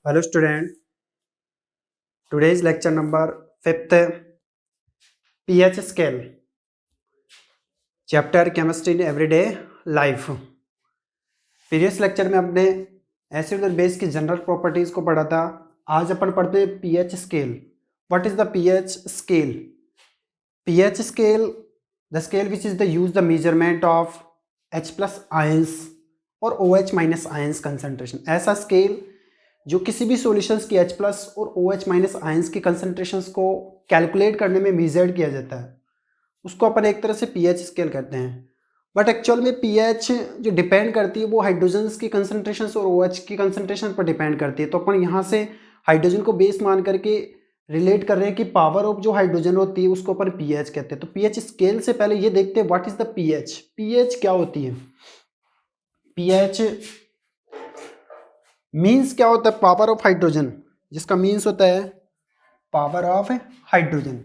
Hello student, today's lecture number 5th pH scale chapter chemistry in everyday life। Previous lecture में हमने acid और base की general properties को पढ़ा था। आज अपन पढ़ते हैं pH scale. What is the pH scale? PH scale the scale which is the use the measurement of H+ ions और OH- आयंस कंसंट्रेशन। ऐसा स्केल जो किसी भी सॉल्यूशंस की H+ और OH- आयंस की कंसंट्रेशंस को कैलकुलेट करने में मेजर्ड किया जाता है, उसको अपन एक तरह से पीएच स्केल कहते हैं। बट एक्चुअल में पीएच जो डिपेंड करती है वो हाइड्रोजन्स की कंसंट्रेशंस और OH की कंसंट्रेशन पर डिपेंड करती है। तो अपन यहाँ से हाइड्रोजन को बेस मान करके रिलेट कर रहे हैं कि पावर ऑफ जो हाइड्रोजन होती है उसको अपन पीएच कहते हैं। तो पीएच स्केल से पहले ये देखते हैं what is the pH. PH क्या होती है? पीएच मीन्स क्या होता है? पावर ऑफ हाइड्रोजन, जिसका मीन्स होता है power of hydrogen.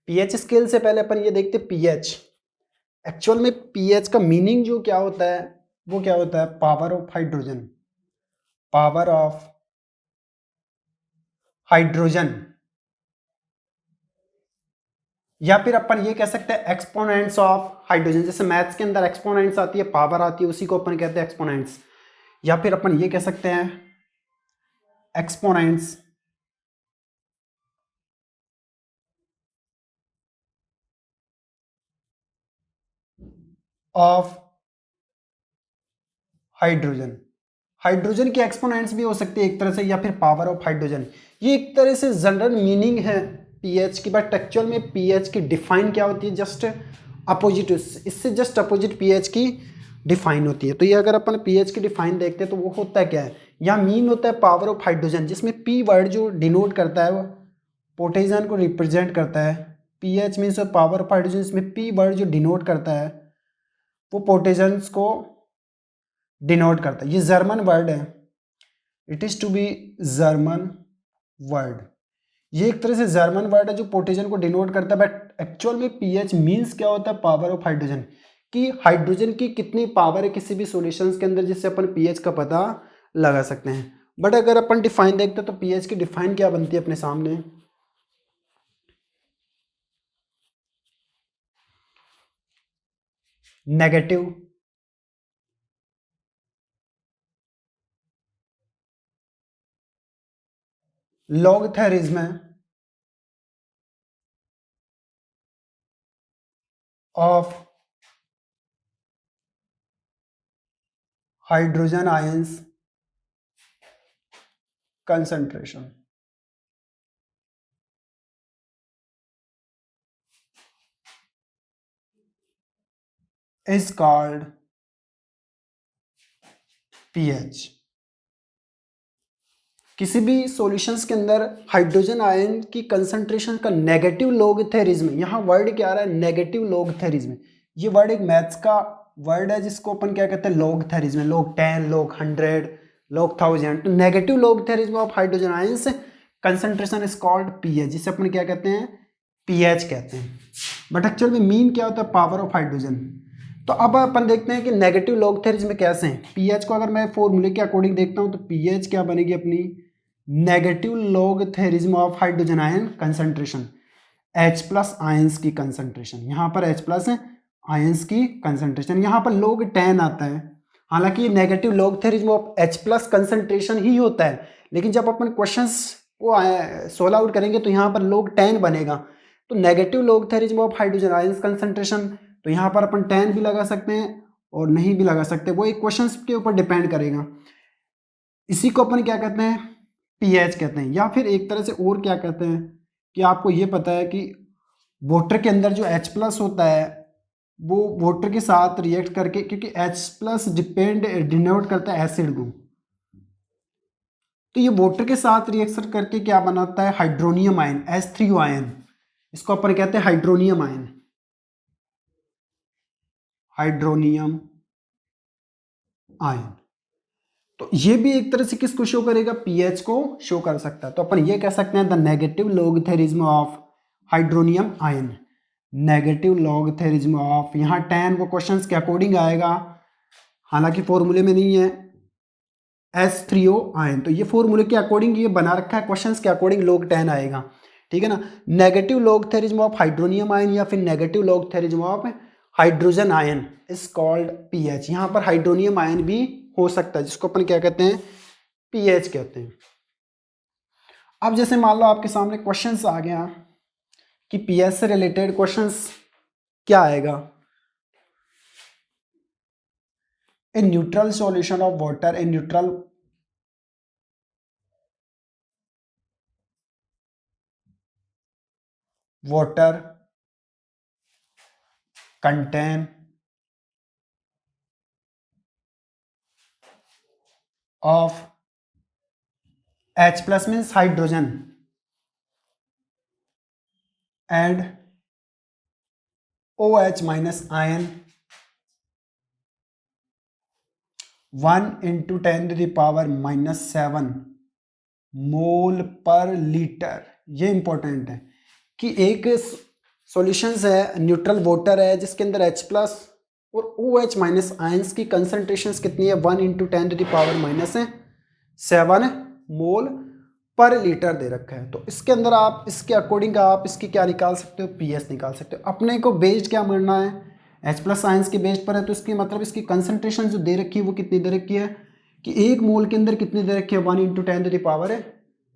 PH scale से पहले अपन ये देखते पीएच। एक्चुअल में पीएच का मीनिंग जो क्या होता है वो क्या होता है? Power of hydrogen. Power of hydrogen, या फिर अपन ये कह सकते हैं एक्सपोनेंट्स ऑफ हाइड्रोजन। जैसे मैथ्स के अंदर एक्सपोनेंट्स आती है, पावर आती है, उसी को अपन कहते हैं एक्सपोनेंट्स। या फिर अपन ये कह सकते हैं एक्सपोनेंट्स ऑफ हाइड्रोजन। हाइड्रोजन की एक्सपोनेंट्स भी हो सकती है एक तरह से, या फिर पावर ऑफ हाइड्रोजन। ये एक तरह से जनरल मीनिंग है पीएच की। बट एक्चुअल में पीएच की डिफाइन क्या होती है? जस्ट अपोजिट, इससे जस्ट अपोजिट पीएच की डिफाइन होती है। तो ये अगर अपन पीएच की डिफाइन देखते हैं तो वो होता है क्या है? यहाँ मीन होता है पावर ऑफ हाइड्रोजन, जिसमें पी वर्ड जो डिनोट करता है वो पोटेशियम को रिप्रेजेंट करता है। PH means power of hydrogen, इसमें पी वर्ड जो डिनोट करता है वो पोटेशियम्स को डिनोट करता है। ये जर्मन वर्ड है, it is to be German word. ये एक तरह से जर्मन वर्ड है जो पोटेशियम को डिनोट करता है। बट एक्चुअल में पीएच मींस क्या होता है? पावर ऑफ हाइड्रोजन, कि हाइड्रोजन की कितनी पावर है किसी भी सॉल्यूशंस के अंदर, जिससे अपन पीएच का पता लगा सकते हैं। बट अगर अपन डिफाइन देखते हैं तो पीएच की डिफाइन क्या बनती है अपने सामने? Negative logarithm of hydrogen ions concentration is called pH. किसी भी सॉल्यूशंस के अंदर हाइड्रोजन आयन की कंसंट्रेशन का नेगेटिव लॉगरिथम, यहाँ वर्ड क्या आ रहा है? Negative logarithm. ये वर्ड एक मैथ्स का वर्ड है जिसको अपन क्या कहते हैं? लॉगरिथम। log 10, log 100, log 1000। तो negative logarithm of hydrogen ions concentration is called pH, जिसे अपन क्या कहते हैं? पीएच कहते हैं। बट एक्चुअल में मीन क्या होता है? Power of hydrogen. तो अब अपन देखते हैं कि नेगेटिव लॉगरिथम कैसे हैं। पीएच को अगर मैं फॉर्मूले के अकॉर्डिंग देखता हूं तो पीएच क्या बनेगी अपनी? Negative logarithm of hydrogen ion concentration, H+ ions की कंसंट्रेशन। यहाँ पर H+ आयंस की कंसंट्रेशन, यहाँ पर log 10 आता है। हालांकि negative logarithm of H+ concentration ही होता है, लेकिन जब अपन क्वेश्चंस को सोल्व आउट करेंगे तो यहाँ पर log 10 बनेगा। तो negative logarithm of hydrogen ions concentration, तो यहाँ पर अपन 10 भी लगा सकते हैं और नहीं भी लगा सकते, वो एक क्वेश्चन के ऊपर डिपेंड करेगा। इसी को अपन क्या कहते हैं? पीएच कहते हैं। या फिर एक तरह से और क्या कहते हैं कि आपको ये पता है कि वाटर के अंदर जो H+ होता है वो वाटर के साथ रिएक्ट करके, क्योंकि H+ डिनोट करता है एसिड को, तो ये वाटर के साथ रिएक्शन करके क्या बनाता है? Hydronium ion, H3O ion. इसको अपन कहते हैं हाइड्रोनियम आयन। हाइड्रोनियम आयन, तो ये भी एक तरह से किसको शो करेगा? पीएच को शो कर सकता है। तो अपन ये कह सकते हैं the negative logarithm of hydronium ion. Negative logarithm of, यहाँ 10 वो क्वेश्चंस के अकॉर्डिंग आएगा, हालांकि फॉर्मूले में नहीं है। H3O ion. तो ये फॉर्मूले के अकॉर्डिंग ये बना रखा है, क्वेश्चंस के अकॉर्डिंग log 10 आएगा, ठीक है ना। Negative logarithm of hydronium ion या फिर negative logarithm of hydrogen ion is called pH. यहाँ पर हाइड्रोनियम आयन भी हो सकता है जिसको अपन क्या कहते हैं, पीएच कहते हैं। अब जैसे मान लो आपके सामने क्वेश्चंस आ गया कि पीएच से रिलेटेड क्वेश्चंस क्या आएगा। A neutral solution of water, a neutral water contain of H plus means hydrogen and OH minus ion 1 into 10 to the power minus 7 मोल पर लीटर। ये इंपॉर्टेंट है कि एक सॉल्यूशंस है, न्यूट्रल वाटर है जिसके अंदर H प्लस और OH माइनस आयंस की कंसंट्रेशंस कितनी है, 1 into 10 to the power minus 7 मोल पर लीटर दे रखा है। तो इसके अंदर आप इसके अकॉर्डिंग आप इसकी क्या निकाल सकते हो, पीएच निकाल सकते हो। अपने को बेस्ड क्या मानना है, H प्लस आयंस के बेस्ड पर है, तो इसकी मतलब इसकी कंसंट्रेशन जो दे रखी है वो कितनी दे रखी है कि एक मोल के अंदर कितनी दे रखी है, 1 into 10 to the power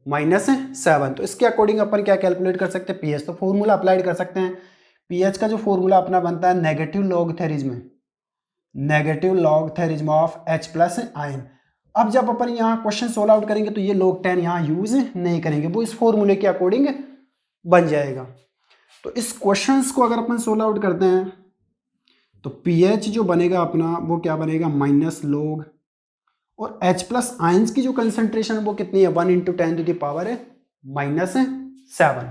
-7। तो इसके अकॉर्डिंग अपन क्या कैलकुलेट कर सकते हैं, पीएच। तो फॉर्मूला अप्लाइड कर सकते हैं। पीएच का जो फॉर्मूला अपना बनता है negative logarithm of H plus ion. अब जब अपन यहाँ क्वेश्चन सोल्व आउट करेंगे तो ये log 10 यहाँ यूज नहीं करेंगे, वो इस फॉर्मूले के अकॉर्डिंग बन जाएगा। तो इस क्वेश्चंस को अगर अपन सोल्व आउट करते हैं तो पीएच जो बनेगा अपना वो क्या बनेगा, माइनस लॉग, और H प्लस आयंस की जो कंसंट्रेशन वो कितनी है, 1 into 10 to the power -7।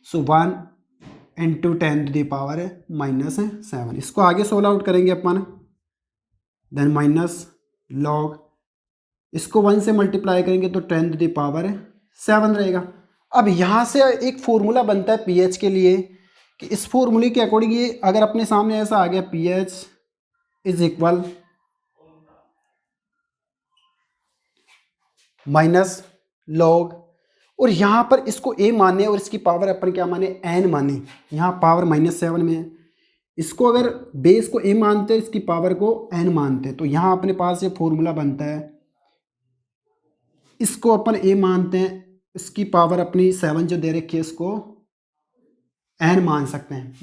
So 1 into 10 to the power -7। इसको आगे सोल्व आउट करेंगे अपन, देन माइनस लॉग, इसको 1 से मल्टीप्लाई करेंगे तो 10 to the power 7 रहेगा। अब यहाँ से एक फॉर्मूला बनता है पीएच के लिए कि इस फॉर्मूले के अकॉर्डिंग ये अगर अपने सामने ऐसा आ गया, pH is equal minus log, और यहाँ पर इसको ए माने और इसकी पावर अपन क्या माने, एन माने। यहाँ पावर -7 में है, इसको अगर बेस को ए मानते हैं, इसकी पावर को एन मानते हैं, तो यहाँ अपने पास ये फॉर्मूला बनता है। इसको अपन ए मानते हैं, इसकी पावर अपनी 7 जो दे रखी है इसको एन मान सकते हैं,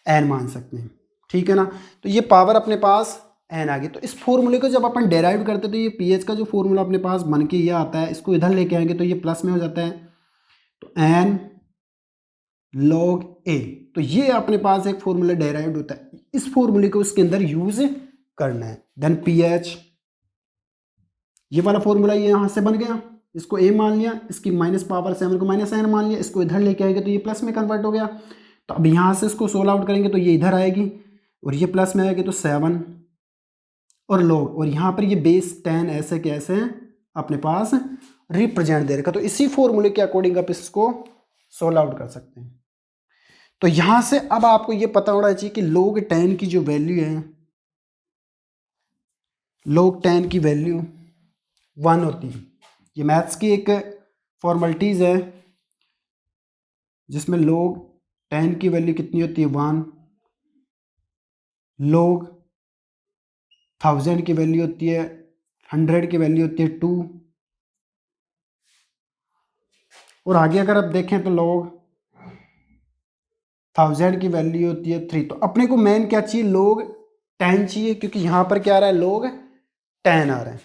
-n मान सकते हैं, ठीक है ना। तो ये पावर अपने पास एन आ गई। तो इस फॉर्मूले को जब अपन डेराइव करते हैं तो ये पीएच का जो फॉर्मूला अपने पास बन के ये आता है, इसको इधर लेके आएंगे तो ये प्लस में हो जाता है, तो एन लॉग ए। तो ये अपने पास एक फॉर्मूला डेराइव्ड होता है, इस फॉर्मूले को उसके अंदर यूज करना है। देन पीएच, ये वाला फॉर्मूला ये यहाँ से बन गया, इसको ए मान लिया, इसकी माइनस पावर 7 को -n मान लिया, इसको इधर लेके आएंगे तो ये प्लस में कन्वर्ट हो गया। तो अब यहाँ से इसको सोल्व आउट करेंगे तो ये इधर आएगी और ये प्लस में आएगी, तो 7 और लॉग, और यहाँ पर ये बेस 10 ऐसे के ऐसे अपने पास रिप्रेजेंट दे रखा। तो इसी फॉर्मूले के अकॉर्डिंग आप इसको सोल्व आउट कर सकते हैं। तो यहाँ से अब आपको ये पता होना चाहिए कि log 10 की जो वैल्यू है, log 10 की वैल्यू 1 होती है। ये मैथ्स की एक फॉर्मेलिटीज़ है जिसमें log 10 की वैल्यू कितनी होती है, 1। log 1000 की वैल्यू होती है 100 की वैल्यू होती है 2, और आगे अगर आप देखें तो log 1000 की वैल्यू होती है 3। तो अपने को मेन क्या चाहिए, log 10 चाहिए, क्योंकि यहाँ पर क्या आ रहा है, log 10 आ रहा है।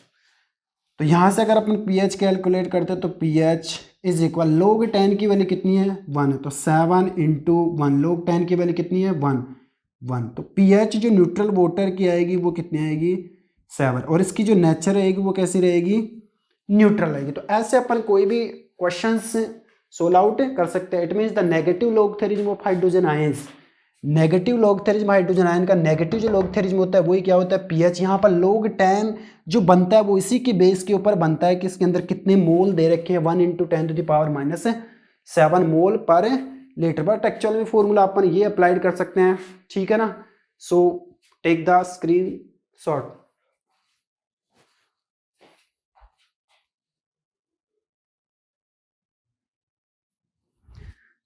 तो यहाँ से अगर अपन पीएच कैलकुलेट करते हैं तो पीएच इज इक्वल, log 10 की वैल्यू कितनी है, 1 है, तो 7 into 1, log 10 की वैल्यू कितनी है, 1। तो पीएच जो न्यूट्रल वाटर की आएगी वो कितनी आएगी, 7, और इसकी जो नेचर रहेगी वो कैसी रहेगी, न्यूट्रल रहेगी। तो ऐसे अपन कोई भी क्वेश्चंस सोल्व आउट कर सकते हैं। It means the negative logarithm of hydrogen ions, negative logarithm hydrogen ion का नेगेटिव जो लॉगरिथम होता है वही क्या होता है, पीएच। यहाँ पर log 10 जो बनता है वो इसी के बेस के ऊपर बनता है कि इसके अंदर कितने मोल दे रखे हैं, 1 into 10 to the power -7 मोल पर लीटर। बट एक्चुअल में फॉर्मूला अपन ये अप्लाइड कर सकते हैं, ठीक है ना। So take the screenshot.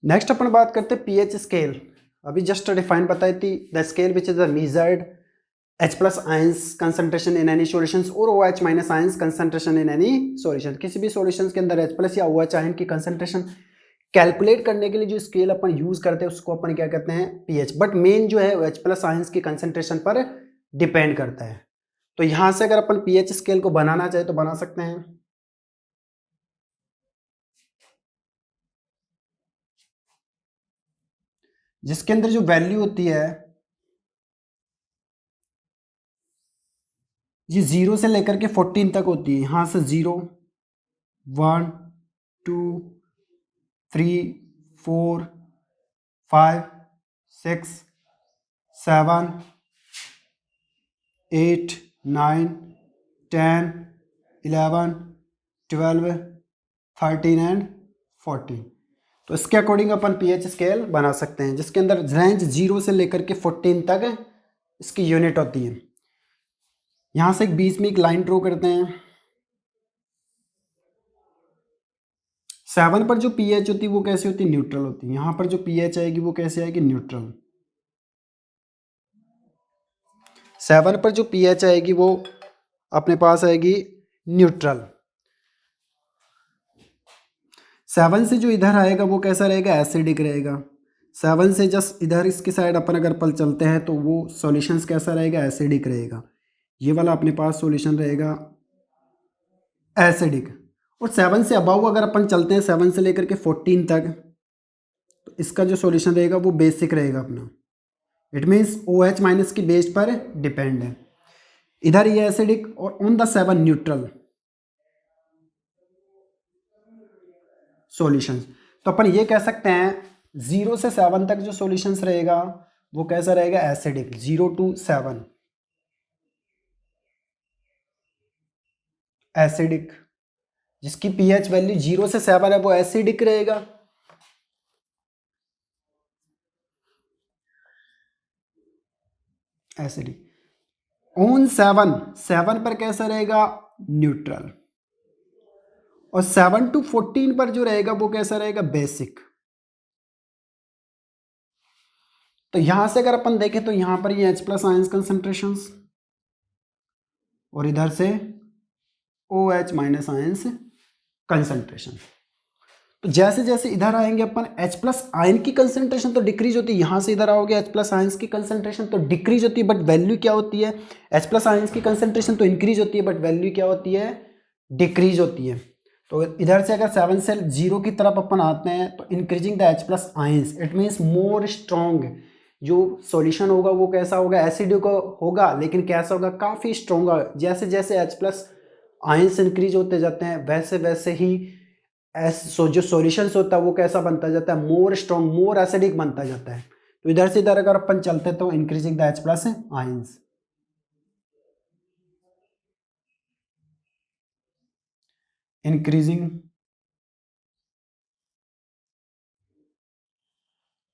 Next अपन बात करते हैं पीएच स्केल। अभी जस्ट डिफाइन बताई थी, the scale which is the measured H plus ions concentration in any solutions और OH minus ions concentration in any solution. किसी भी सॉल्यूशंस के अंदर H प्लस या OH आयन की कंसंट्रेशन कैलकुलेट करने के लिए जो स्केल अपन यूज करते हैं उसको अपन क्या कहते हैं, पीएच। बट मेन जो है H प्लस आयंस की कंसंट्रेशन पर डिपेंड करता है। तो यहां से अगर अपन पीएच स्केल को बनाना चाहे तो बना सकते हैं। जिसके अंदर जो वैल्यू होती है ये 0 से लेकर के 14 तक होती है। यहां से 0, 1, 2, 3, 4, 5, 6, 7, 8, 9, 10, 11, 12, 13 एंड 14। तो इसके अकॉर्डिंग अपन पीएच स्केल बना सकते हैं, जिसके अंदर रेंज 0 से लेकर के 14 तक इसकी यूनिट होती है। यहां से एक बीच में एक लाइन ड्रॉ करते हैं। 7 पर जो पीएच होती है वो कैसी होती है, न्यूट्रल होती है। यहां पर जो पीएच आएगी वो कैसे आएगी, न्यूट्रल। 7 पर जो पीएच आएगी वो अपने पास आएगी न्यूट्रल। 7 से जो इधर आएगा वो कैसा रहेगा, एसिडिक रहेगा। 7 से जस्ट इधर इसकी साइड अपन अगर पल चलते हैं तो वो सॉल्यूशंस कैसा रहेगा, एसिडिक रहेगा। ये वाला अपने पास सॉल्यूशन रहेगा एसिडिक। और 7 से अबाव अगर अपन चलते हैं 7 से लेकर के 14 तक, तो इसका जो सॉल्यूशन रहेगा वो बेसिक रहेगा अपना। इट मीन्स OH माइनस की बेस पर डिपेंड है। इधर ये एसिडिक और ऑन द 7 न्यूट्रल सॉल्यूशंस। तो अपन ये कह सकते हैं 0 से 7 तक जो सॉल्यूशंस रहेगा वो कैसा रहेगा, एसिडिक। 0 to 7 acidic. जिसकी पीएच वैल्यू 0 से 7 है वो एसिडिक रहेगा। एसिडिक ऑन 7 पर कैसा रहेगा, न्यूट्रल। और 7 to 14 पर जो रहेगा वो कैसा रहेगा, बेसिक। तो यहां से अगर अपन देखें तो यहां पर ये H प्लस आयंस कंसंट्रेशन और इधर से OH माइनस आयंस कंसंट्रेशन। तो जैसे जैसे इधर आएंगे अपन H प्लस आयन की कंसंट्रेशन तो डिक्रीज होती है। यहां से इधर आओगे H प्लस आयंस की कंसंट्रेशन तो डिक्रीज होती है, बट वैल्यू क्या होती है, H प्लस आयंस की कंसंट्रेशन तो इंक्रीज होती है बट वैल्यू क्या होती है, डिक्रीज होती है। तो इधर से अगर 7 से 0 की तरफ अपन आते हैं तो increasing the H plus ions, it means more strong. जो सॉल्यूशन होगा वो कैसा होगा, एसिडिक होगा, लेकिन कैसा होगा, काफ़ी स्ट्रॉन्ग होगा। जैसे जैसे H प्लस आयंस इंक्रीज होते जाते हैं वैसे वैसे ही जो सॉल्यूशंस होता है वो कैसा बनता जाता है, मोर स्ट्रॉन्ग, मोर एसिडिक बनता जाता है। तो इधर से इधर अगर अपन चलते तो increasing the H plus ions, increasing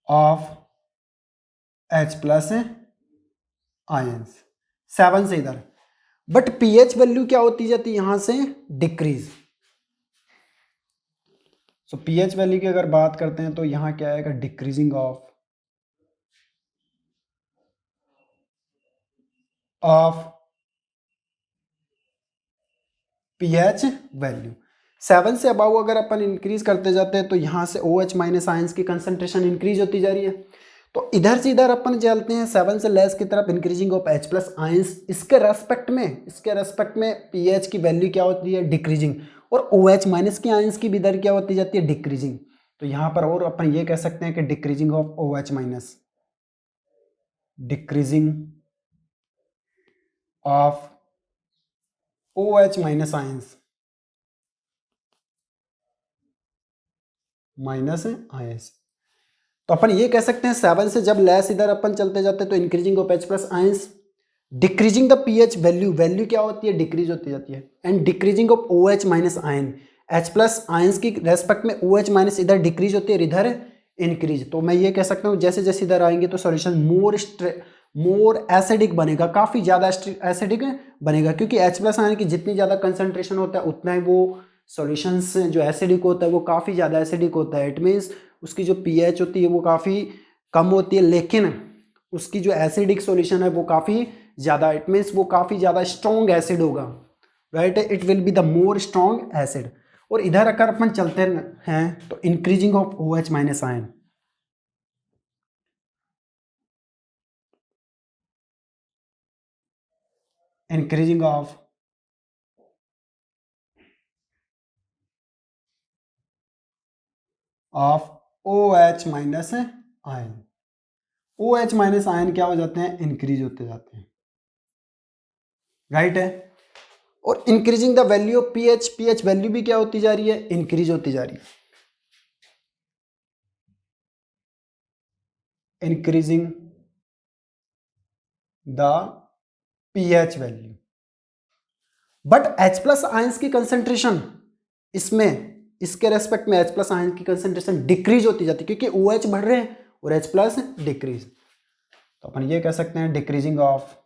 of H plus ions 7 से इधर। बट पीएच वैल्यू क्या होती जाती है यहां से, डिक्रीज। सो पीएच वैल्यू की अगर बात करते हैं तो यहां क्या आएगा, डिक्रीजिंग ऑफ पीएच वैल्यू। 7 से अबाउ अगर अपन इंक्रीज करते जाते हैं तो यहां से OH माइनस आयंस की कंसंट्रेशन इंक्रीज होती जा रही है। तो इधर से इधर अपन चलते हैं 7 से लेस की तरफ, increasing of H plus ions. इसके रेस्पेक्ट में पीएच की वैल्यू क्या होती है, डिक्रीजिंग। और OH माइनस की आयंस की भी दर क्या होती जाती है, डिक्रीजिंग। तो यहाँ पर और अपन ये कह सकते हैं कि decreasing of OH minus, decreasing of OH minus ions, minus ions. तो अपन ये कह सकते हैं 7 से जब लेस इधर अपन चलते जाते हैं तो increasing of H plus ions, decreasing the pH value, value क्या होती है, डिक्रीज होती जाती है। And decreasing of OH minus ion, H plus ions की रेस्पेक्ट में OH माइनस इधर डिक्रीज होती है, इधर इंक्रीज। तो मैं ये कह सकता हूँ जैसे जैसे इधर आएंगे तो सॉल्यूशन मोर एसिडिक बनेगा, काफ़ी ज़्यादा एसिडिक बनेगा, क्योंकि H प्लस आयन की जितनी ज़्यादा कंसंट्रेशन होता है उतना ही वो सॉल्यूशंस जो एसिडिक होता है वो काफ़ी ज़्यादा एसिडिक होता है, इट मीन्स उसकी जो पीएच होती है वो काफ़ी कम होती है, लेकिन उसकी जो एसिडिक सॉल्यूशन है वो काफ़ी ज़्यादा, इट मीन्स वो काफ़ी ज़्यादा स्ट्रॉन्ग एसिड होगा, right, it will be the more strong acid. और इधर अगर अपन चलते हैं तो increasing of OH minus ion, increasing of OH minus ion, OH minus ion क्या हो जाते हैं, इंक्रीज होते जाते हैं, राइट है। और increasing the value of pH, pH value भी क्या होती जा रही है, इंक्रीज होती जा रही है, increasing the pH value. But H plus ions की कंसेंट्रेशन इसमें, इसके रेस्पेक्ट में H प्लस आयन की कंसेंट्रेशन डिक्रीज होती जाती है, क्योंकि OH बढ़ रहे हैं और H प्लस डिक्रीज, तो अपन ये कह सकते हैं decreasing of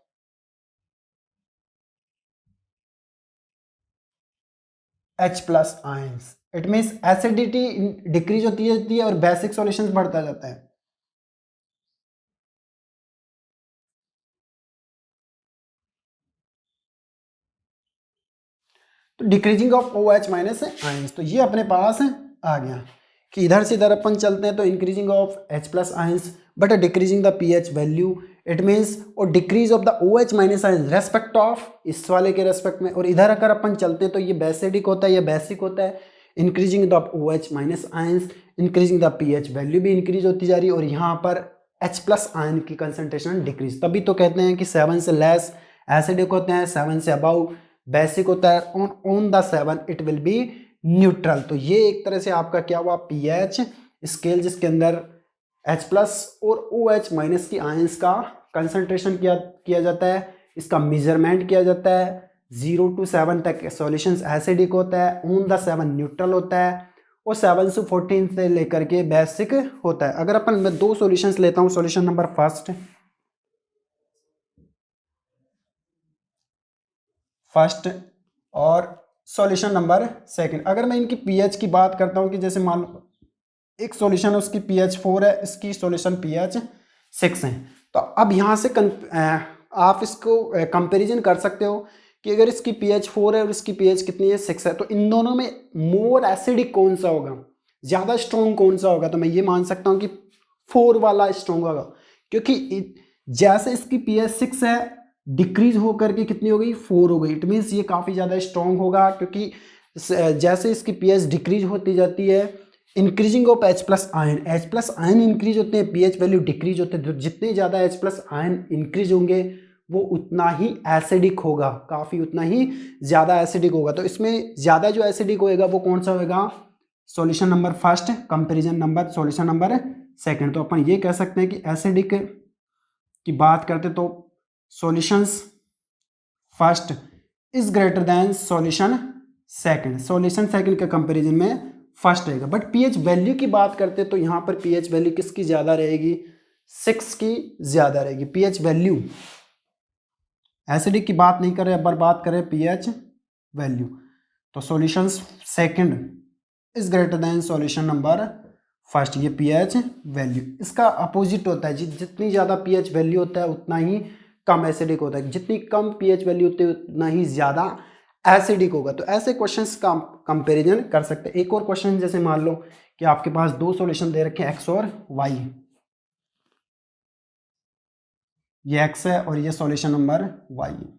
H plus ions, it means acidity decrease होती जाती है और बेसिक सॉल्यूशंस बढ़ता जाता है। तो decreasing of OH minus ions, तो ये अपने पास आ गया कि इधर से इधर अपन चलते हैं तो increasing of H plus ions but decreasing the pH value, it means और decrease of the OH minus ions respect of इस वाले के रेस्पेक्ट में। और इधर अगर अपन चलते हैं तो ये बेसिडिक होता है, ये बेसिक होता है, increasing the OH minus ions, increasing the pH value भी इंक्रीज होती जा रही है, और यहाँ पर H प्लस आयन की कंसंट्रेशन डिक्रीज, तभी तो कहते हैं कि 7 से लेस एसिडिक होते हैं, 7 से अबाउ बेसिक होता है, on the 7 it will be neutral. तो ये एक तरह से आपका क्या हुआ, पीएच स्केल जिसके अंदर H प्लस और OH माइनस की आयंस का कंसंट्रेशन किया जाता है, इसका मेजरमेंट किया जाता है, 0 to 7 तक सॉल्यूशंस एसिडिक होता है, ऑन द 7 न्यूट्रल होता है, और 7 से 14 से लेकर के बेसिक होता है। अगर अपन मैं दो सॉल्यूशंस लेता हूँ, सॉल्यूशन नंबर फर्स्ट और सॉल्यूशन नंबर सेकंड, अगर मैं इनकी पीएच की बात करता हूँ कि जैसे मान लो एक सॉल्यूशन है उसकी पीएच 4 है, इसकी सॉल्यूशन पीएच 6 है, तो अब यहाँ से आप इसको कंपैरिजन कर सकते हो कि अगर इसकी पीएच 4 है और इसकी पीएच कितनी है, 6 है, तो इन दोनों में मोर एसिडिक कौन सा होगा, ज़्यादा स्ट्रॉन्ग कौन सा होगा, तो मैं ये मान सकता हूँ कि 4 वाला स्ट्रॉन्ग होगा, क्योंकि जैसे इसकी पीएच 6 है डिक्रीज होकर के कितनी हो गई, 4 हो गई, इट मीन्स ये काफ़ी ज़्यादा स्ट्रॉन्ग होगा, क्योंकि जैसे इसकी पीएच डिक्रीज होती जाती है, increasing of H plus ion, H plus ion increase होते हैं, पीएच वैल्यू डिक्रीज होते हैं, तो जितने ज़्यादा H प्लस आयन इंक्रीज होंगे वो उतना ही एसिडिक होगा, काफ़ी उतना ही ज़्यादा एसिडिक होगा। तो इसमें ज़्यादा जो एसिडिक होएगा वो कौन सा होएगा, solution number first, comparison number solution number second. तो अपन ये कह सकते हैं कि एसिडिक की बात करते तो solutions first is greater than solution second, solution second के कंपैरिजन में फर्स्ट रहेगा। बट पीएच वैल्यू की बात करते तो यहाँ पर पीएच वैल्यू किसकी ज़्यादा रहेगी, 6 की ज़्यादा रहेगी पीएच वैल्यू। एसिडिक की बात नहीं कर रहे, अब बात करें पीएच वैल्यू, तो solution second is greater than solution number first, ये पीएच वैल्यू इसका अपोजिट होता है, जितनी ज़्यादा पीएच वैल्यू होता है उतना ही कम एसिडिक होता है, जितनी कम पीएच वैल्यू होती है उतना ही ज़्यादा एसिडिक होगा। तो ऐसे क्वेश्चंस का कंपैरिजन कर सकते हैं। एक और क्वेश्चन जैसे मान लो कि आपके पास दो सॉल्यूशन दे रखे हैं एक्स और वाई, ये एक्स है और ये सॉल्यूशन नंबर वाई है,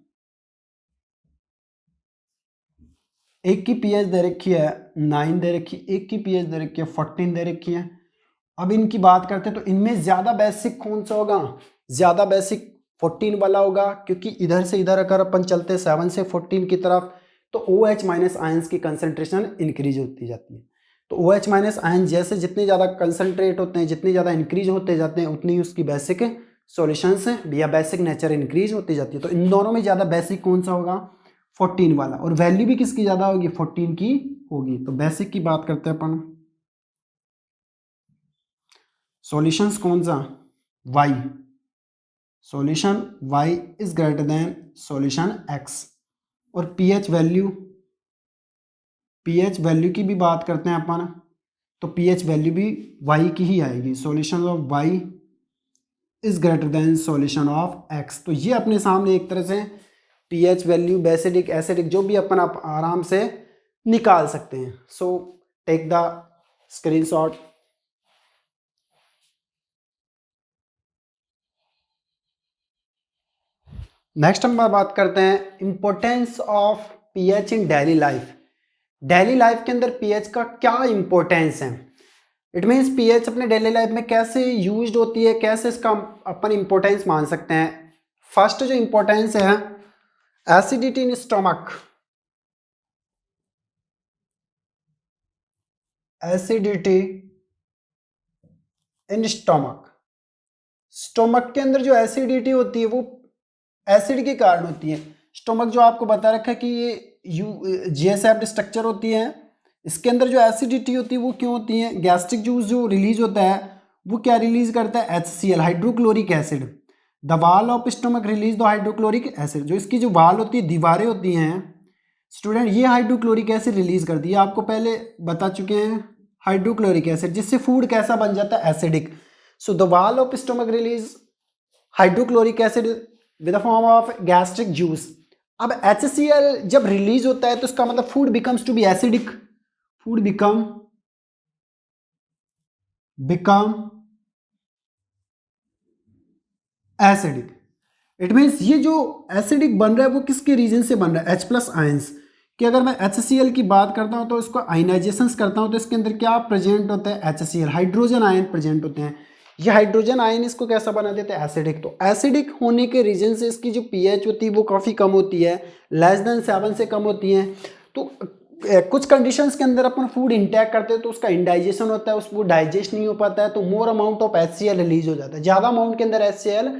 एक की पीएच दे रखी है 9 दे रखी, एक की पीएच दे रखी है 14 दे रखी है। अब इनकी बात करते हैं तो इनमें ज़्यादा बेसिक कौन सा होगा, ज़्यादा बेसिक 14 वाला होगा, क्योंकि इधर से इधर अगर अपन चलते हैं 7 से 14 की तरफ तो OH माइनस आयंस की कंसंट्रेशन इंक्रीज होती जाती है। तो OH माइनस आयन जैसे जितने ज़्यादा कंसंट्रेट होते हैं, जितने ज़्यादा इंक्रीज होते जाते हैं, उतनी उसकी बेसिक सॉल्यूशंस या बेसिक नेचर इंक्रीज होती जाती है। तो इन दोनों में ज़्यादा बेसिक कौन सा होगा, 14 वाला, और वैल्यू भी किसकी ज़्यादा होगी, 14 की होगी। तो बेसिक की बात करते हैं अपन, सॉल्यूशंस कौन सा, y, solution y is greater than solution x, और pH वैल्यू पीएच वैल्यू की भी बात करते हैं अपन, तो पीएच वैल्यू भी वाई की ही आएगी। Solution of Y is greater than solution of X. तो ये अपने सामने एक तरह से पीएच वैल्यू बेसिडिक एसिडिक जो भी अपन आप आराम से निकाल सकते हैं। So take the screenshot. Next हम बात करते हैं importance of pH in daily life. Daily life के अंदर पीएच का क्या इंपॉर्टेंस है। इट मीन्स पीएच अपने डेली लाइफ में कैसे यूज्ड होती है, कैसे इसका अपन इंपॉर्टेंस मान सकते हैं। फर्स्ट जो इंपॉर्टेंस है acidity in stomach, acidity in stomach. Stomach के अंदर जो एसिडिटी होती है वो एसिड के कारण होती है। स्टमक जो आपको बता रखा है कि ये जीएसएफ स्ट्रक्चर होती है, इसके अंदर जो एसिडिटी होती है वो क्यों होती है। गैस्ट्रिक जूस जो रिलीज होता है वो क्या रिलीज करता है, HCl hydrochloric acid. The wall of stomach release the hydrochloric acid. जो इसकी जो वाल होती है, दीवारें होती हैं स्टूडेंट, ये हाइड्रोक्लोरिक एसिड रिलीज करती है। आपको पहले बता चुके हैं हाइड्रोक्लोरिक एसिड, जिससे फूड कैसा बन जाता है, acidic. So the wall of stomach release hydrochloric acid with the form of gastric juice. अब HCl जब रिलीज होता है तो इसका मतलब food becomes to be acidic, food become acidic. It means ये जो एसिडिक बन रहा है वो किसके रीजन से बन रहा है, H+ आयंस। कि अगर मैं HCl की बात करता हूं तो इसको आयनाइजेशन करता हूं तो इसके अंदर क्या प्रेजेंट होता है, HCl हाइड्रोजन आयन प्रेजेंट होते हैं। ये हाइड्रोजन आयन इसको कैसा बना देते हैं, एसिडिक। तो एसिडिक होने के रीजन से इसकी जो पीएच होती है वो काफ़ी कम होती है, लेस देन 7 से कम होती है। तो कुछ कंडीशंस के अंदर अपन फूड इंटेक करते हैं तो उसका इंडाइजेशन होता है, उसको डाइजेस्ट नहीं हो पाता है, तो more amount of HCl release हो जाता है। ज़्यादा अमाउंट के अंदर HCl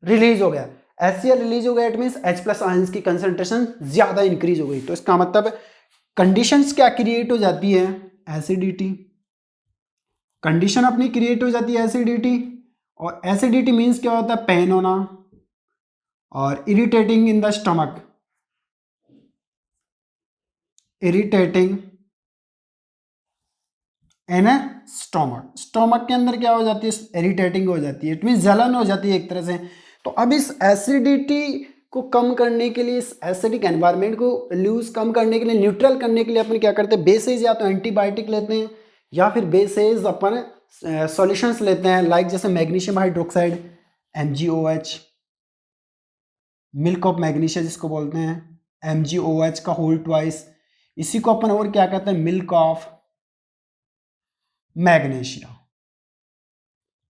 रिलीज हो गया, HCl रिलीज हो गया, इट मीन्स H+ आयंस की कंसंट्रेशन ज़्यादा इंक्रीज हो गई। तो इसका मतलब कंडीशंस क्या क्रिएट हो जाती है, एसिडिटी। कंडीशन अपनी क्रिएट हो जाती है एसिडिटी, और एसिडिटी मीन्स क्या होता है, पेन होना और irritating in the stomach, irritating in stomach. Stomach के अंदर क्या हो जाती है, इरिटेटिंग हो जाती है, इट मीन्स जलन हो जाती है एक तरह से। तो अब इस एसिडिटी को कम करने के लिए, इस एसिडिक एनवायरनमेंट को लूज कम करने के लिए, न्यूट्रल करने के लिए अपन क्या करते हैं, बेसेज या तो एंटीबायोटिक लेते हैं या फिर बेसेज अपन सॉल्यूशंस लेते हैं, लाइक जैसे magnesium hydroxide MgOH, milk of magnesia जिसको बोलते हैं, MgOH का होल ट्वाइस। इसी को अपन और क्या कहते हैं, milk of magnesia,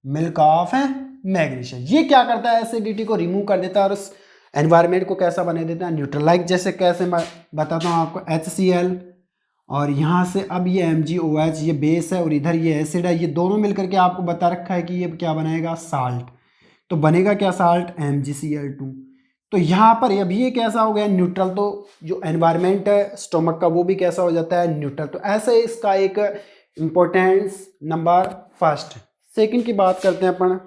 milk of है मैग्नीशिया। ये क्या करता है, एसिडिटी को रिमूव कर देता है और उस एनवायरनमेंट को कैसा बना देता है, न्यूट्रल। लाइक जैसे कैसे मैं बताता हूँ आपको, HCl और यहाँ से अब ये MgOH, ये बेस है और इधर ये एसिड है, ये दोनों मिलकर के आपको बता रखा है कि ये क्या बनाएगा, साल्ट। तो बनेगा क्या, साल्ट, MgCl2। तो यहाँ पर अब ये कैसा हो गया, न्यूट्रल। तो जो एनवायरनमेंट है स्टोमक का वो भी कैसा हो जाता है, न्यूट्रल। तो ऐसे इसका एक इम्पोर्टेंस नंबर फर्स्ट। सेकंड की बात करते हैं अपन,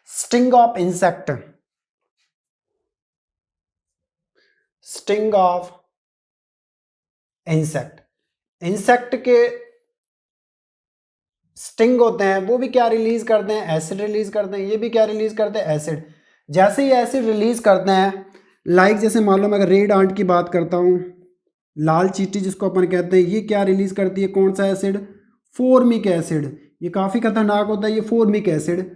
sting of insect, sting of insect. Insect के स्टिंग होते हैं वो भी क्या रिलीज करते हैं, एसिड रिलीज करते हैं। ये भी क्या रिलीज करते हैं, एसिड। जैसे ही एसिड रिलीज करते हैं, लाइक जैसे मान लो मैं अगर रेड आंट की बात करता हूँ, लाल चींटी जिसको अपन कहते हैं, ये क्या रिलीज करती है, कौन सा एसिड, फॉर्मिक एसिड। ये काफ़ी खतरनाक होता है ये फॉर्मिक एसिड।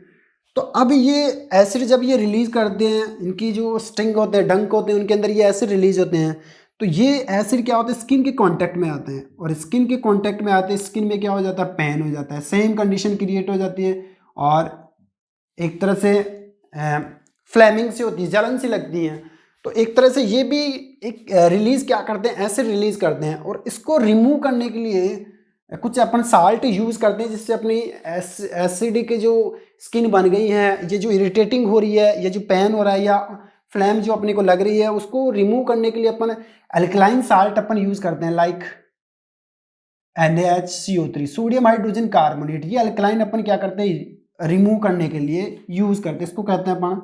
तो अब ये एसिड जब ये रिलीज करते हैं, इनकी जो स्टिंग होते हैं, डंक होते हैं, उनके अंदर ये एसिड रिलीज होते हैं। तो ये एसिड क्या होता है, स्किन के कांटेक्ट में आते हैं, और स्किन के कांटेक्ट में आते हैं, स्किन में क्या हो जाता है, पेन हो जाता है, सेम कंडीशन क्रिएट हो जाती है, और एक तरह से फ्लेमिंग सी होती है, जलन सी लगती है। तो एक तरह से ये भी एक रिलीज क्या करते हैं, एसिड रिलीज करते हैं। और इसको रिमूव करने के लिए कुछ अपन साल्ट यूज करते हैं, जिससे अपनी एसिडिक जो स्किन बन गई है, ये जो इरिटेटिंग हो रही है, ये जो पेन हो रहा है या फ्लैम जो अपने को लग रही है, उसको रिमूव करने के लिए अपन अल्कलाइन साल्ट अपन यूज करते हैं, like NaHCO3 sodium hydrogen carbonate, ये अल्कलाइन अपन क्या करते हैं रिमूव करने के लिए यूज करते हैं, इसको कहते हैं अपन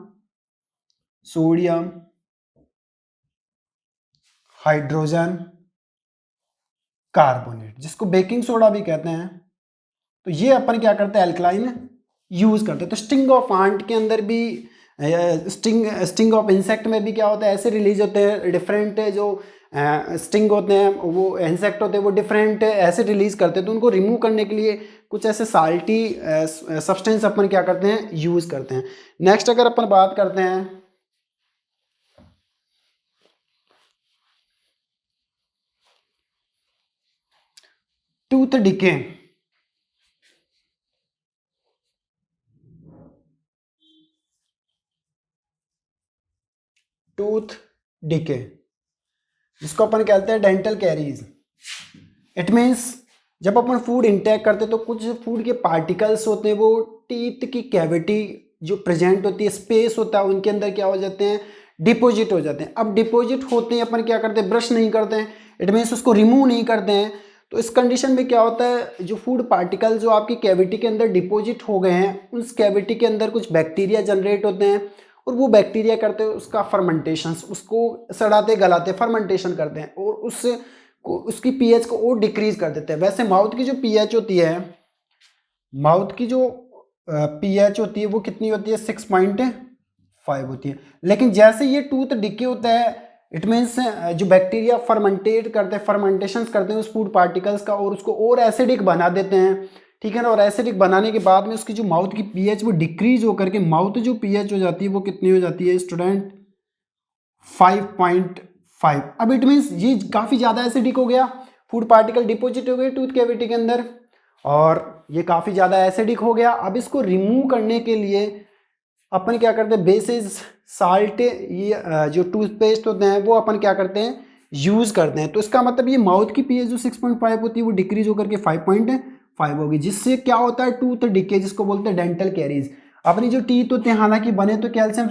सोडियम हाइड्रोजन कार्बोनेट, जिसको बेकिंग सोडा भी कहते हैं। तो ये अपन क्या करते हैं अल्कलाइन यूज करते हैं। तो स्टिंग ऑफ आंट के अंदर भी स्टिंग ऑफ इंसेक्ट में भी क्या होता है ऐसे रिलीज होते हैं डिफरेंट जो स्टिंग होते हैं वो इंसेक्ट होते हैं वो डिफरेंट एसिड रिलीज करते हैं। तो उनको रिमूव करने के लिए कुछ ऐसे साल्टी सब्सटेंस अपन क्या करते हैं यूज करते हैं। नेक्स्ट अगर अपन बात करते हैं टूथ डिके, टूथ डिके जिसको अपन कहते हैं डेंटल कैरीज। इट मीन्स जब अपन फूड इंटेक करते हैं तो कुछ फूड के पार्टिकल्स होते हैं वो टीथ की कैविटी जो प्रेजेंट होती है स्पेस होता है उनके अंदर क्या हो जाते हैं डिपॉजिट हो जाते हैं। अब डिपॉजिट होते हैं अपन क्या करते हैं ब्रश नहीं करते हैं, इट मीन्स उसको रिमूव नहीं करते हैं। तो इस कंडीशन में क्या होता है जो फूड पार्टिकल जो आपकी कैविटी के अंदर डिपॉजिट हो गए हैं उस कैविटी के अंदर कुछ बैक्टीरिया जनरेट होते हैं और वो बैक्टीरिया करते हैं उसका फर्मेंटेशन, उसको सड़ाते गलाते फर्मेंटेशन करते हैं और उसकी पीएच को और डिक्रीज कर देते हैं। वैसे माउथ की जो पीएच होती है, माउथ की जो पीएच होती है वो कितनी होती है 6.5 होती है। लेकिन जैसे ये टूथ डिके होता है इट मीन्स जो बैक्टीरिया फर्मेंटेट करते हैं फर्मेंटेशन करते हैं उस फूड पार्टिकल्स का और उसको और एसिडिक बना देते हैं, ठीक है ना। और एसिडिक बनाने के बाद में उसकी जो माउथ की पीएच वो डिक्रीज होकर के माउथ जो पीएच हो जाती है वो कितनी हो जाती है स्टूडेंट 5.5। अब इट मीन्स ये काफ़ी ज़्यादा एसिडिक हो गया, फूड पार्टिकल डिपॉजिट हो गए टूथ कैविटी के अंदर और ये काफ़ी ज़्यादा एसिडिक हो गया। अब इसको रिमूव करने के लिए अपन क्या करते हैं बेसिस साल्ट ये जो टूथपेस्ट होते हैं वो अपन क्या करते हैं यूज़ करते हैं। तो इसका मतलब ये माउथ की पीएच जो 6.5 होती है वो डिक्रीज होकर के 5.5 होगी, जिससे क्या होता है टूथ डिके जिसको बोलते हैं डेंटल कैरीज। अपनी जो टीथ होते हैं हालांकि बने तो कैल्शियम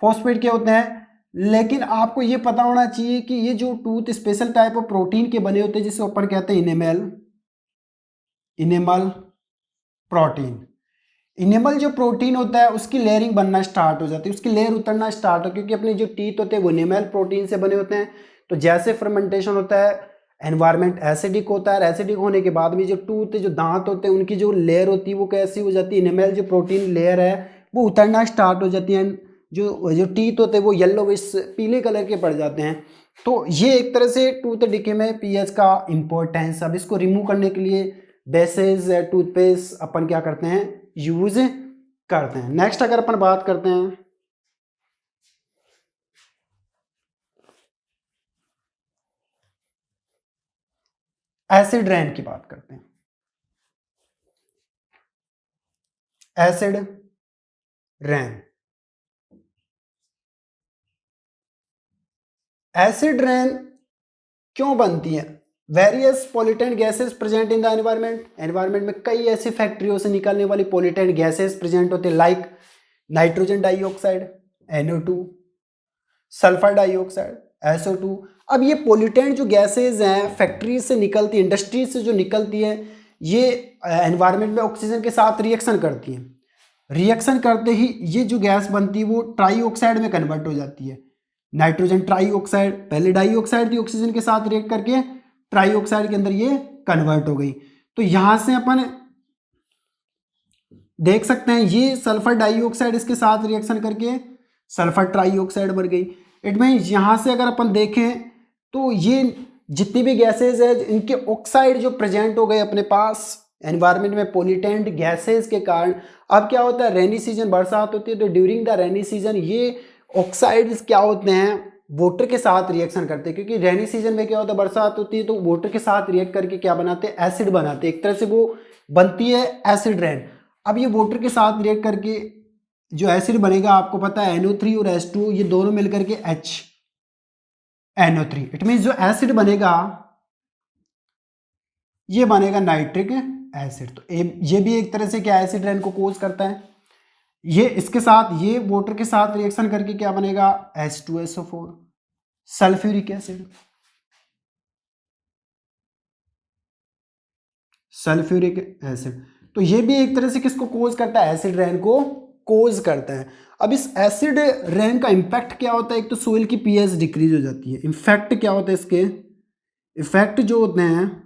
फॉस्फेट के होते हैं, लेकिन आपको ये पता होना चाहिए कि ये जो tooth special type of protein के बने होते हैं जिसे अपन कहते हैं इनेमल प्रोटीन। इनेमल जो प्रोटीन होता है उसकी लेयरिंग बनना स्टार्ट हो जाती है, उसकी लेयर उतरना स्टार्ट हो क्योंकि अपने जो टीथ होते हैं वो इनेमल प्रोटीन से बने होते हैं। तो जैसे फर्मेंटेशन होता है एनवायरमेंट एसिडिक होता है, एसिडिक होने के बाद में जो टूथ जो दांत होते हैं उनकी जो लेयर होती है वो कैसी हो जाती है इनेमल जो प्रोटीन लेयर है वो उतरना स्टार्ट हो जाती है, जो टीथ होते हैं वो येलो इस पीले कलर के पड़ जाते हैं। तो ये एक तरह से टूथ डिके में पीएच का इंपॉर्टेंस। अब इसको रिमूव करने के लिए बेसिस टूथपेस्ट अपन क्या करते हैं यूज करते हैं। नेक्स्ट अगर अपन बात करते हैं एसिड रेन की बात करते हैं। एसिड रेन, एसिड रेन क्यों बनती है? Various pollutant gases present in the environment, environment में कई ऐसी फैक्ट्रियों से निकलने वाली पॉल्यूटेंट गैसेस प्रेजेंट होते हैं like nitrogen dioxide NO2, sulphur dioxide SO2। अब ये पॉल्यूटेंट जो गैसेज हैं फैक्ट्री से निकलती है इंडस्ट्री से जो निकलती है ये एनवायरमेंट में ऑक्सीजन के साथ रिएक्शन करती है, रिएक्शन करते ही ये जो गैस बनती है वो ट्राईऑक्साइड में कन्वर्ट हो जाती है। नाइट्रोजन ट्राईऑक्साइड पहले डाइऑक्साइड थी ऑक्सीजन के साथ रिएक्ट करके ट्राईऑक्साइड के अंदर ये कन्वर्ट हो गई। तो यहां से अपन देख सकते हैं ये सल्फर डाइऑक्साइड इसके साथ रिएक्शन करके सल्फर ट्राईऑक्साइड बन गई। इट मीन्स यहां से अगर अपन देखें तो ये जितनी भी गैसेज है इनके ऑक्साइड जो प्रेजेंट हो गए अपने पास एनवायरमेंट में पॉल्यूटेंट गैसेज के कारण। अब क्या होता है रेनी सीजन बरसात होती है तो ड्यूरिंग द रेनी सीजन ये ऑक्साइड्स क्या होते हैं वाटर के साथ रिएक्शन करते हैं, क्योंकि रेनी सीजन में क्या होता है बरसात होती है तो वाटर के साथ रिएक्ट करके क्या बनाते हैं एसिड बनाते हैं, एक तरह से वो बनती है एसिड रेन। अब ये वाटर के साथ रिएक्ट करके जो एसिड बनेगा आपको पता है NO3 और H2 ये दोनों मिलकर के HNO3। इट मीन जो एसिड बनेगा ये बनेगा नाइट्रिक एसिड। तो ये भी एक तरह से क्या एसिड रेन को कोज करता है। ये इसके साथ ये वाटर के साथ रिएक्शन करके क्या बनेगा H2SO4 sulphuric acid. Sulphuric acid. तो ये भी एक तरह से किसको कोज करता है, एसिड रेन को कोज करता है। अब इस एसिड रेन का इम्पैक्ट क्या होता है, एक तो सोइल की पीएच डिक्रीज हो जाती है। इम्पैक्ट क्या होता है इसके, इफेक्ट जो होते हैं,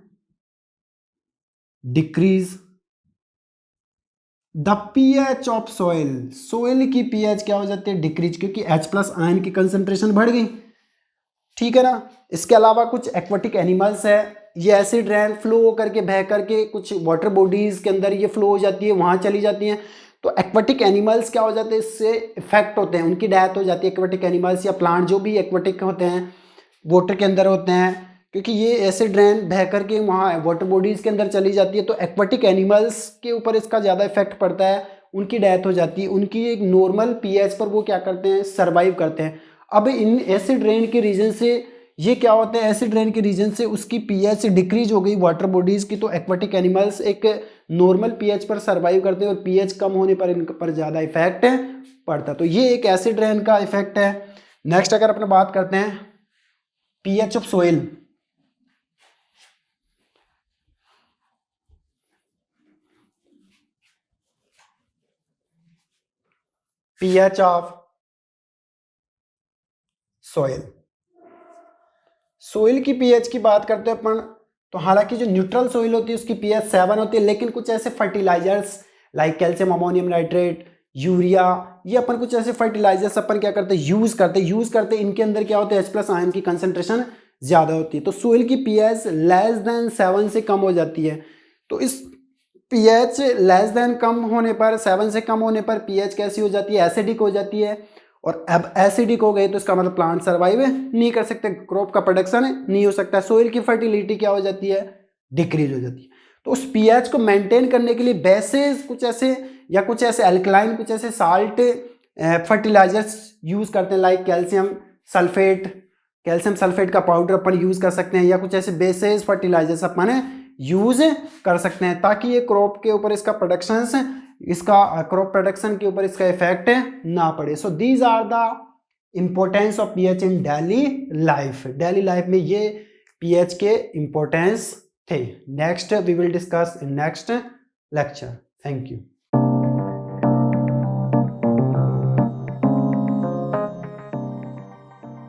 decrease the pH of soil, soil की पीएच क्या हो जाती है, डिक्रीज, क्योंकि H+ आयन की कंसंट्रेशन बढ़ गई, ठीक है ना। इसके अलावा कुछ एक्वाटिक एनिमल्स है, ये एसिड रेन फ्लो करके बह करके कुछ वाटर बॉडीज के अंदर ये फ्लो हो जाती है, वहां चली जाती हैं। तो एक्वाटिक एनिमल्स क्या हो जाते हैं, इससे इफेक्ट होते हैं, उनकी डेथ हो जाती है। एक्वाटिक एनिमल्स या प्लांट जो भी एक्वाटिक होते हैं, वाटर के अंदर होते हैं, क्योंकि ये एसिड रेन बह करके वहाँ वाटर बॉडीज के अंदर चली जाती है, तो एक्वाटिक एनिमल्स के ऊपर इसका ज़्यादा इफेक्ट पड़ता है, उनकी डेथ हो जाती है। उनकी एक नॉर्मल पीएच पर वो क्या करते हैं, सर्वाइव करते हैं। अब इन एसिड रेन के रीजन से ये क्या होता है, एसिड रेन के रीजन से उसकी पीएच डिक्रीज हो गई वाटर बॉडीज की, तो एक्वाटिक एनिमल्स एक नॉर्मल पीएच पर सर्वाइव करते हैं और पीएच कम होने पर इन पर ज़्यादा इफेक्ट पड़ता है। तो ये एक एसिड रेन का इफेक्ट है। नेक्स्ट अगर अपने बात करते हैं pH of soil, pH of soil, soil की पीएच की बात करते हैं अपन, तो हालांकि जो न्यूट्रल सोइल होती है उसकी पीएच 7 होती है, लेकिन कुछ ऐसे fertilizers like calcium ammonium nitrate, urea, ये अपन कुछ ऐसे फर्टिलाइजर्स अपन क्या करते हैं, यूज करते हैं, इनके अंदर क्या होता है, H+ आयन की कंसंट्रेशन ज्यादा होती है, तो सोइल की पीएच लेस देन 7 से कम हो जाती है। तो इस पीएच लेस देन कम होने पर, 7 से कम होने पर पीएच कैसी हो जाती है, एसिडिक हो जाती है। और अब एसिडिक हो गई तो इसका मतलब प्लांट सर्वाइव नहीं कर सकते, क्रॉप का प्रोडक्शन नहीं हो सकता, सोइल की फर्टिलिटी क्या हो जाती है, डिक्रीज हो जाती है। तो उस पीएच को मेंटेन करने के लिए बेसिस कुछ ऐसे या कुछ ऐसे अल्कलाइन, कुछ ऐसे साल्ट फर्टिलाइजर्स यूज करते हैं, लाइक कैल्शियम सल्फेट का पाउडर अपन यूज कर सकते हैं, या कुछ ऐसे बेसिस फर्टिलाइजर्स अपन यूज कर सकते हैं, ताकि ये क्रॉप के ऊपर इसका क्रॉप प्रोडक्शन के ऊपर इसका इफेक्ट ना पड़े। So these are the importance of pH in daily life में ये पीएच के इंपॉर्टेंस थे। Next we will discuss in next lecture. Thank you.